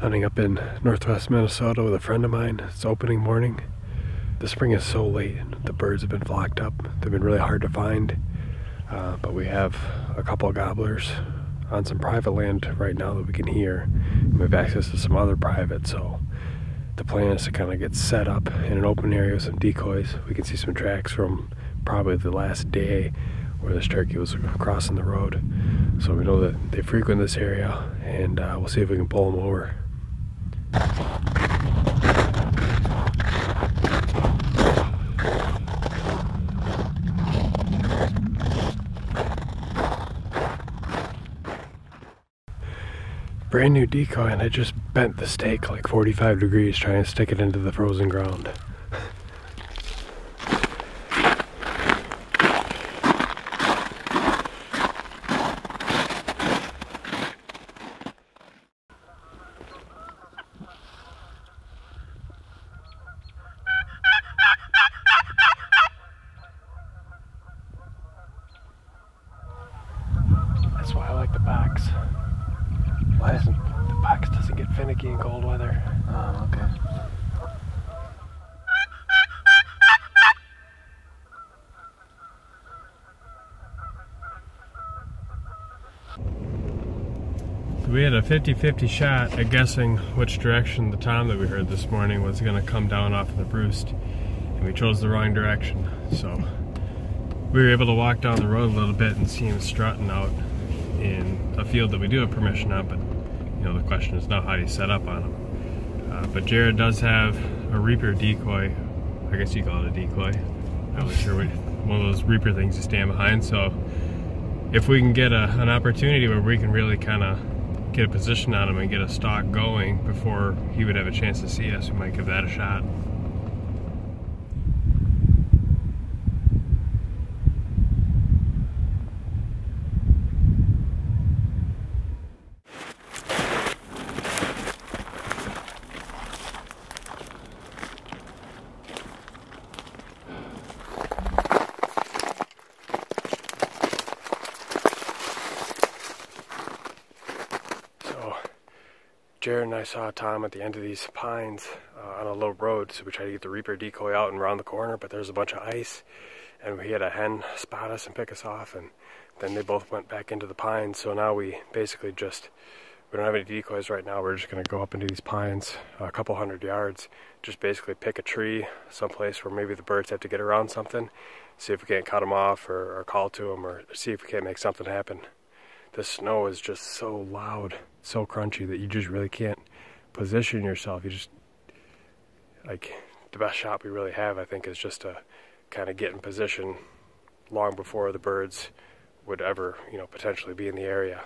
Hunting up in northwest Minnesota with a friend of mine. It's opening morning. The spring is so late. The birds have been flocked up. They've been really hard to find. But we have a couple of gobblers on some private land right now that we can hear. We have access to some other private, so the plan is to kind of get set up in an open area with some decoys. We can see some tracks from probably the last day where this turkey was crossing the road. So we know that they frequent this area, and we'll see if we can pull them over. Brand new decoy, and I just bent the stake like 45 degrees trying to stick it into the frozen ground. That's why I like the box. Why doesn't the box doesn't get finicky in cold weather? Oh, okay. So we had a 50-50 shot at guessing which direction the tom that we heard this morning was going to come down off of the roost, and we chose the wrong direction. So we were able to walk down the road a little bit and see him strutting out in a field that we do have permission on, but you know, the question is now how do you set up on him. But Jared does have a reaper decoy. I guess you call it a decoy. I'm not really sure what, one of those reaper things you stand behind. So if we can get an opportunity where we can really kind of get a position on him and get a stalk going before he would have a chance to see us, we might give that a shot. Jared and I saw a tom at the end of these pines on a low road, so we tried to get the reaper decoy out and round the corner, but there's a bunch of ice, and we had a hen spot us and pick us off, and then they both went back into the pines. So now we basically we don't have any decoys right now. We're just going to go up into these pines a couple 100 yards, just basically pick a tree someplace where maybe the birds have to get around something, see if we can't cut them off or call to them, or see if we can't make something happen. The snow is just so loud, so crunchy that you just really can't position yourself. You just, like, the best shot we really have, I think, is just to kind of get in position long before the birds would ever, you know, potentially be in the area.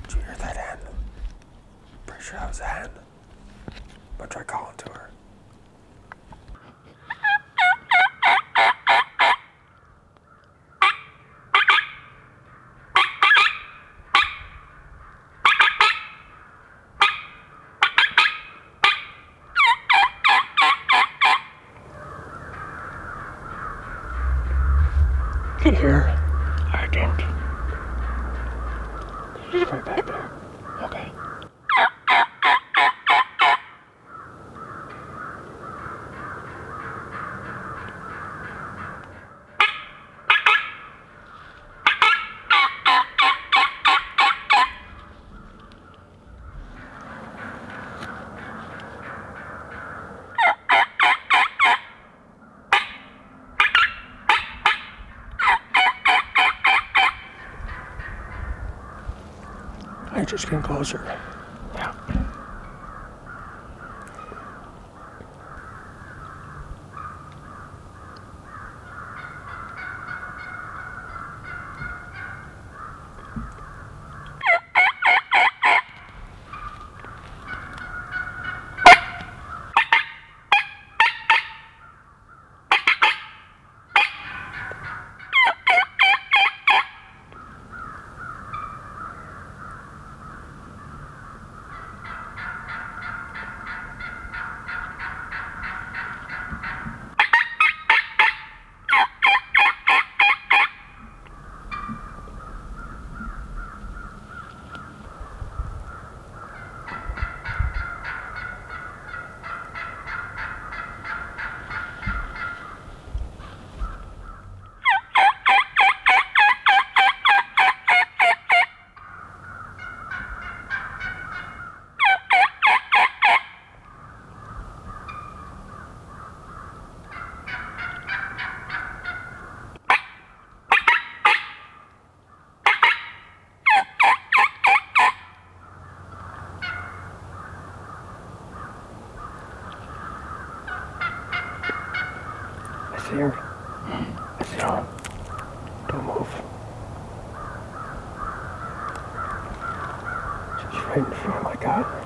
Did you hear that hen? Pretty sure that was a hen. But try calling to her. Get here. I didn't. She's right back there. Okay. I'm just getting closer. Yeah. see him. I see him. Don't move. Just right in front of my God.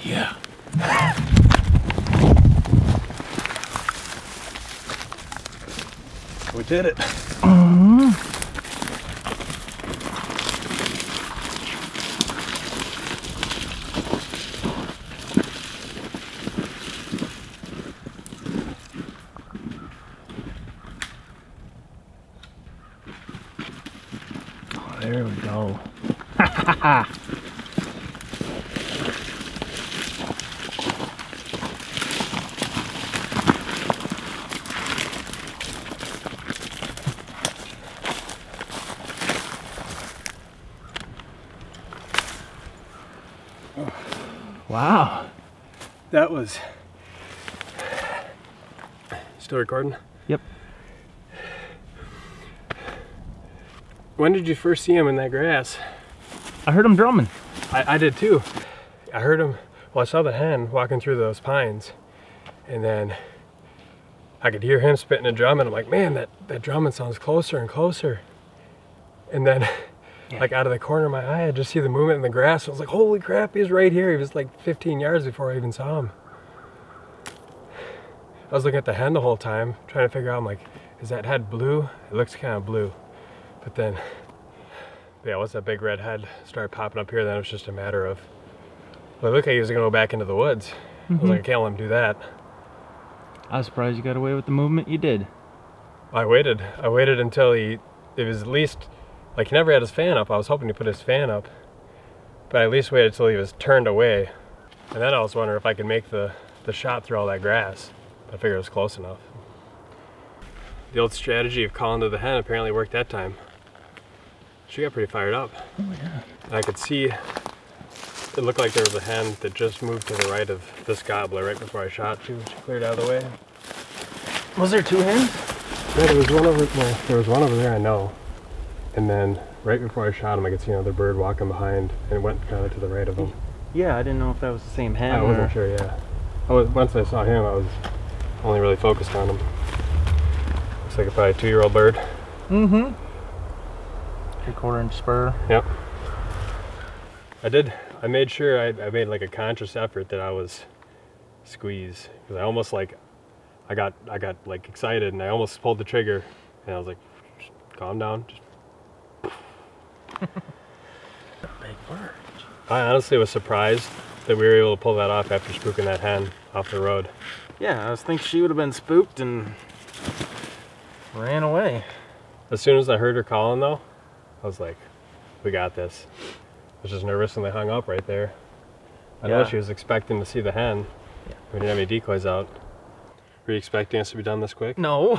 Yeah. We did it. Oh, there we go. Wow. That was... Still recording? Yep. When did you first see him in that grass? I heard him drumming. I did too. I heard him, well, I saw the hen walking through those pines, and then I could hear him spitting a drum, and I'm like, man, that drumming sounds closer and closer. And then, like out of the corner of my eye, I just see the movement in the grass. I was like, holy crap, he's right here. He was like 15 yards before I even saw him. I was looking at the hen the whole time, trying to figure out, I'm like, is that head blue? It looks kind of blue. But then, yeah, once that big red head started popping up here, then it was just a matter of, well, it looked like he was gonna go back into the woods. I was like, I can't let him do that. I was surprised you got away with the movement you did. I waited until it was at least, like, he never had his fan up. I was hoping to put his fan up. But I at least waited until he was turned away. And then I was wondering if I could make the shot through all that grass. But I figured it was close enough. The old strategy of calling to the hen apparently worked that time. She got pretty fired up. Oh yeah. And I could see it looked like there was a hen that just moved to the right of this gobbler right before I shot. She cleared out of the way. Was there 2 hens? Yeah, there was one over. Well, there was one over there, I know. And then right before I shot him, I could see another bird walking behind, and it went kind of to the right of him. Yeah, I didn't know if that was the same hen. I wasn't sure. Yeah. Once I saw him, I was only really focused on him. Looks like probably a 2-year-old bird. Mm-hmm. 3/4 inch spur. Yep. I made sure I made like a conscious effort that I was squeeze, because I almost like I got like excited and I almost pulled the trigger, and I was like, just calm down. Just Big bird. I honestly was surprised that we were able to pull that off after spooking that hen off the road. Yeah, I was thinking she would have been spooked and ran away. As soon as I heard her calling though, I was like, we got this. I was just nervous when they hung up right there. I know she was expecting to see the hen. Yeah. We didn't have any decoys out. Were you expecting us to be done this quick? No.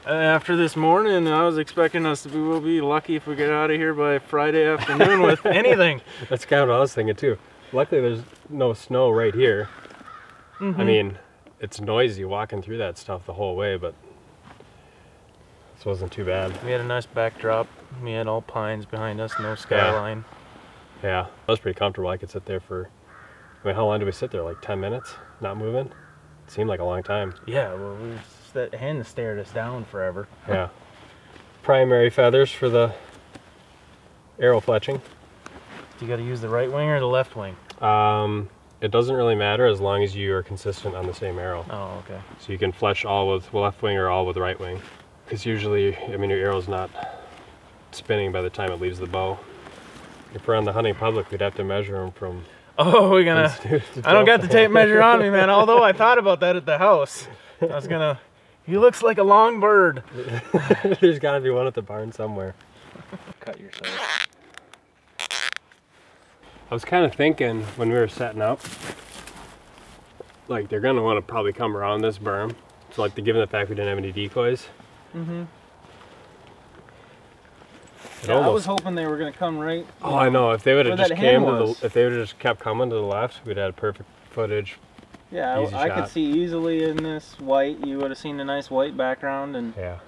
After this morning, I was expecting us to be, we'll be lucky if we get out of here by Friday afternoon with anything. That's kind of what I was thinking too. Luckily there's no snow right here. Mm-hmm. I mean, it's noisy walking through that stuff the whole way, but this wasn't too bad. We had a nice backdrop. We had all pines behind us, no skyline. Yeah, I was pretty comfortable. I could sit there for, I mean, how long did we sit there? Like 10 minutes, not moving? It seemed like a long time. Yeah, well, that hen stared us down forever. Yeah. Primary feathers for the arrow fletching. You got to use the right wing or the left wing? It doesn't really matter as long as you are consistent on the same arrow. Oh, okay. So you can fletch all with left wing or all with right wing. Because usually, I mean, your arrow's not spinning by the time it leaves the bow. If we're on the hunting public, we'd have to measure them from... Oh, we're gonna... I don't got the tape measure on me, man, although I thought about that at the house. I was gonna... He looks like a long bird. There's gotta be one at the barn somewhere. Cut yourself. I was kind of thinking when we were setting up, like they're gonna want to probably come around this berm. So like, given the fact we didn't have any decoys. Mm-hmm. Yeah, I was hoping they were gonna come right. Oh, I know. If they would have just if they would have just kept coming to the left, we'd have perfect footage. Yeah, I could see easily in this white. You would have seen a nice white background, and yeah.